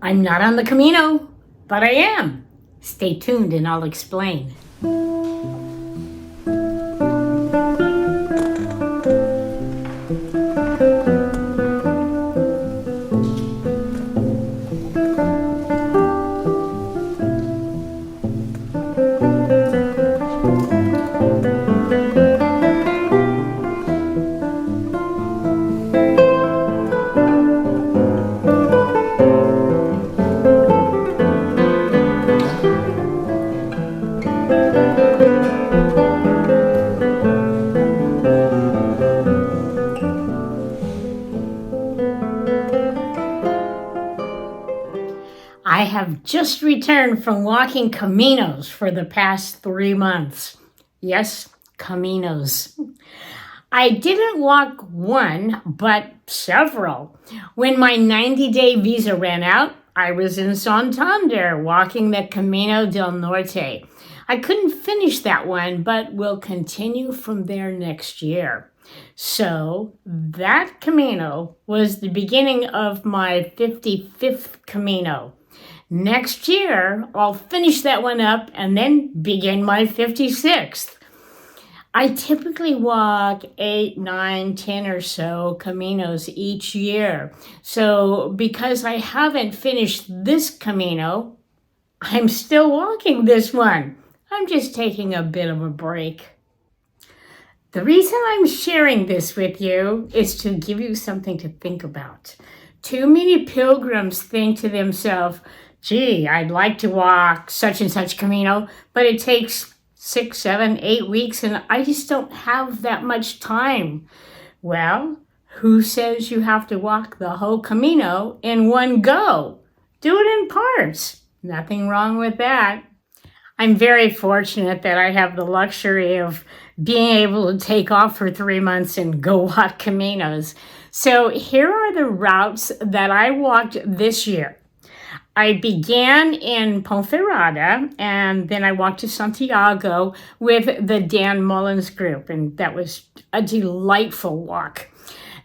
I'm not on the Camino, but I am. Stay tuned and I'll explain. I have just returned from walking Caminos for the past 3 months. Yes, Caminos. I didn't walk one, but several. When my 90-day visa ran out, I was in Santander walking the Camino del Norte. I couldn't finish that one, but will continue from there next year. So that Camino was the beginning of my 55th Camino. Next year, I'll finish that one up and then begin my 56th. I typically walk 8, 9, 10 or so Caminos each year. So because I haven't finished this Camino, I'm still walking this one. I'm just taking a bit of a break. The reason I'm sharing this with you is to give you something to think about. Too many pilgrims think to themselves, gee, I'd like to walk such and such Camino, but it takes 6, 7, 8 weeks and I just don't have that much time. Well, who says you have to walk the whole Camino in one go? Do it in parts. Nothing wrong with that. I'm very fortunate that I have the luxury of being able to take off for 3 months and go walk Caminos. So here are the routes that I walked this year. I began in Ponferrada, and then I walked to Santiago with the Dan Mullins group, and that was a delightful walk.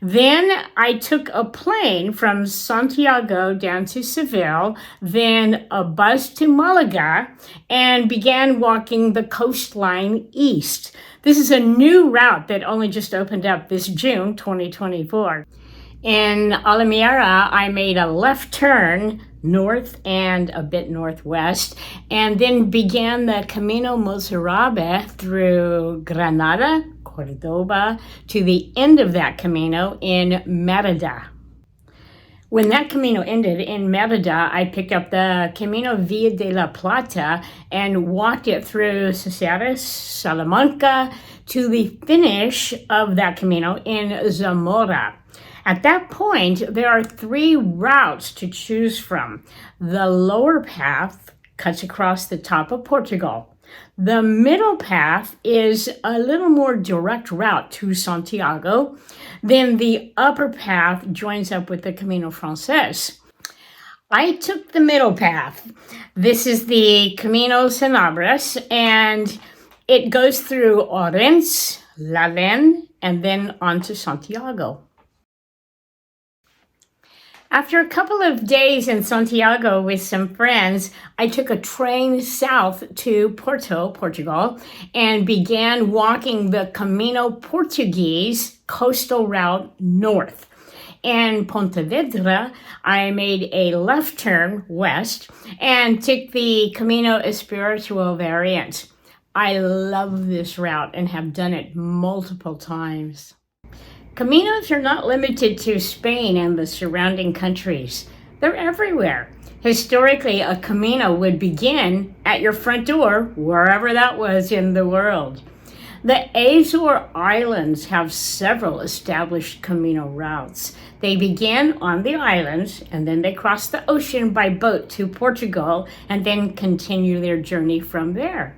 Then I took a plane from Santiago down to Seville, then a bus to Malaga, and began walking the coastline east. This is a new route that only just opened up this June 2024. In Almira, I made a left turn north and a bit northwest, and then began the Camino Mozarabe through Granada, Cordoba, to the end of that Camino in Merida. When that Camino ended in Merida, I picked up the Camino Via de la Plata and walked it through Caceres, Salamanca, to the finish of that Camino in Zamora. At that point, there are 3 routes to choose from. The lower path cuts across the top of Portugal. The middle path is a little more direct route to Santiago. Then the upper path joins up with the Camino Frances. I took the middle path. This is the Camino Sanabras, and it goes through Orense, Lalén, and then on to Santiago. After a couple of days in Santiago with some friends, I took a train south to Porto, Portugal, and began walking the Camino Portuguese coastal route north. In Pontevedra, I made a left turn west and took the Camino Espiritual variant. I love this route and have done it multiple times. Caminos are not limited to Spain and the surrounding countries. They're everywhere. Historically, a Camino would begin at your front door, wherever that was in the world. The Azore Islands have several established Camino routes. They begin on the islands, and then they cross the ocean by boat to Portugal, and then continue their journey from there.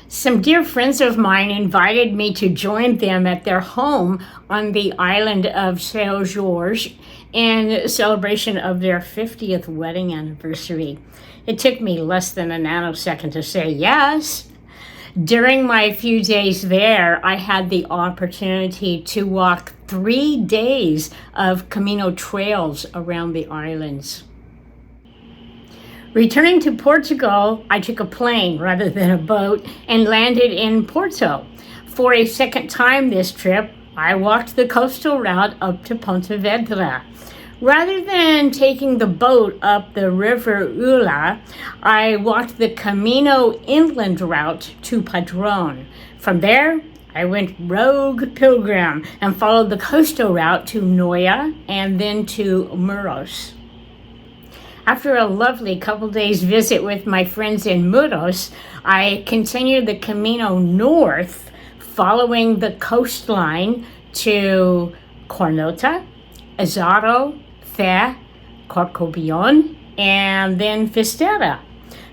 Some dear friends of mine invited me to join them at their home on the island of São Jorge in celebration of their 50th wedding anniversary. It took me less than a nanosecond to say yes. During my few days there, I had the opportunity to walk 3 days of Camino trails around the islands. Returning to Portugal, I took a plane rather than a boat and landed in Porto. For a second time this trip, I walked the coastal route up to Pontevedra. Rather than taking the boat up the river Ula, I walked the Camino inland route to Padrón. From there, I went rogue Pilgrim and followed the coastal route to Noia and then to Muros. After a lovely couple days visit with my friends in Muros, I continued the Camino north, following the coastline to Cornota, Azaro, Fe, Corcobion, and then Fistera.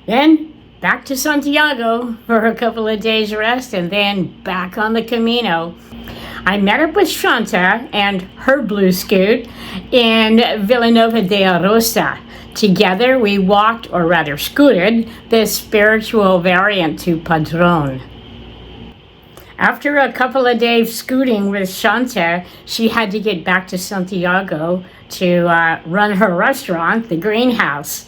Then back to Santiago for a couple of days rest, and then back on the Camino. I met up with Shanta and her blue scoot in Villanova de Arosa. Together we walked, or rather scooted, the spiritual variant to Padrón. After a couple of days scooting with Shanta, she had to get back to Santiago to run her restaurant, the Greenhouse.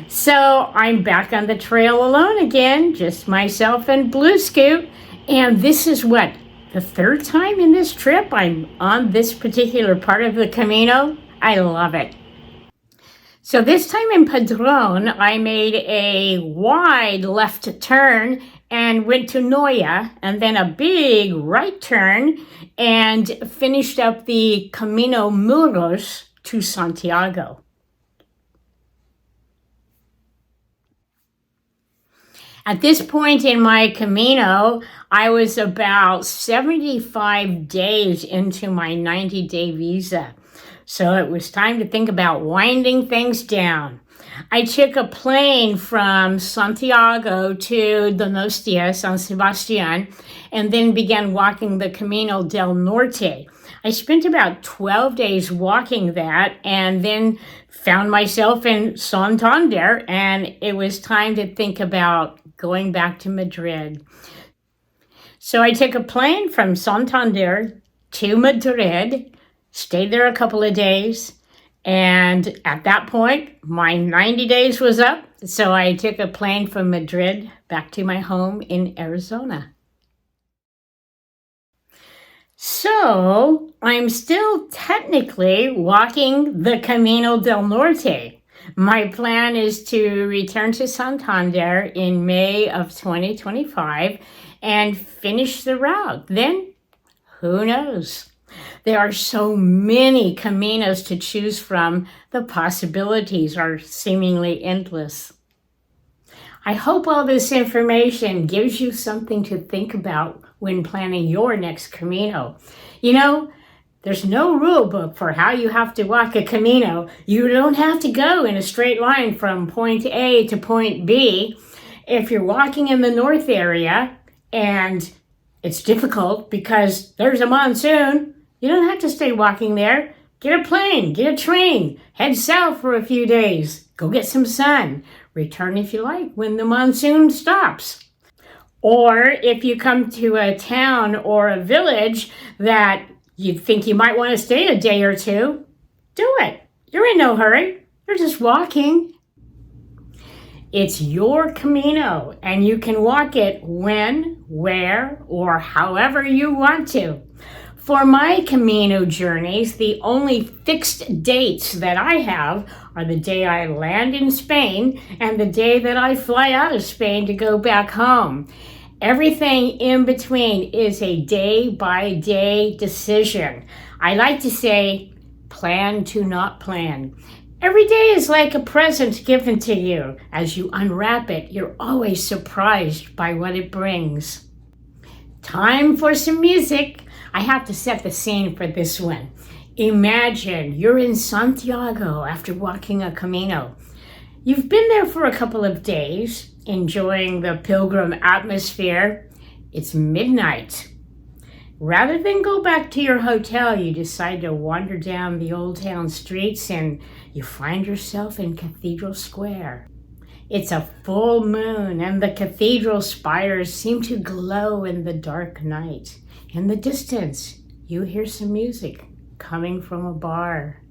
So I'm back on the trail alone again, just myself and Blue Scoot. And this is what, the third time in this trip I'm on this particular part of the Camino? I love it. So this time in Padrón, I made a wide left turn and went to Noia, and then a big right turn and finished up the Camino Muros to Santiago. At this point in my Camino, I was about 75 days into my 90-day visa. So it was time to think about winding things down. I took a plane from Santiago to Donostia, San Sebastian, and then began walking the Camino del Norte. I spent about 12 days walking that and then found myself in Santander, and it was time to think about going back to Madrid. So I took a plane from Santander to Madrid, stayed there a couple of days, and at that point, my 90 days was up, so I took a plane from Madrid back to my home in Arizona. So I'm still technically walking the Camino del Norte. My plan is to return to Santander in May of 2025 and finish the route. Then, who knows? There are so many Caminos to choose from, the possibilities are seemingly endless. I hope all this information gives you something to think about when planning your next Camino. You know, there's no rule book for how you have to walk a Camino. You don't have to go in a straight line from point A to point B. If you're walking in the north area and it's difficult because there's a monsoon, you don't have to stay walking there. Get a plane, get a train, head south for a few days, go get some sun. Return if you like when the monsoon stops. Or if you come to a town or a village that you think you might want to stay a day or two, do it. You're in no hurry. You're just walking. It's your Camino, and you can walk it when, where, or however you want to. For my Camino journeys, the only fixed dates that I have are the day I land in Spain and the day that I fly out of Spain to go back home. Everything in between is a day-by-day decision. I like to say, plan to not plan. Every day is like a present given to you. As you unwrap it, you're always surprised by what it brings. Time for some music. I have to set the scene for this one. Imagine you're in Santiago after walking a Camino. You've been there for a couple of days, enjoying the pilgrim atmosphere. It's midnight. Rather than go back to your hotel, you decide to wander down the old town streets and you find yourself in Cathedral Square. It's a full moon and the cathedral spires seem to glow in the dark night. In the distance, you hear some music coming from a bar.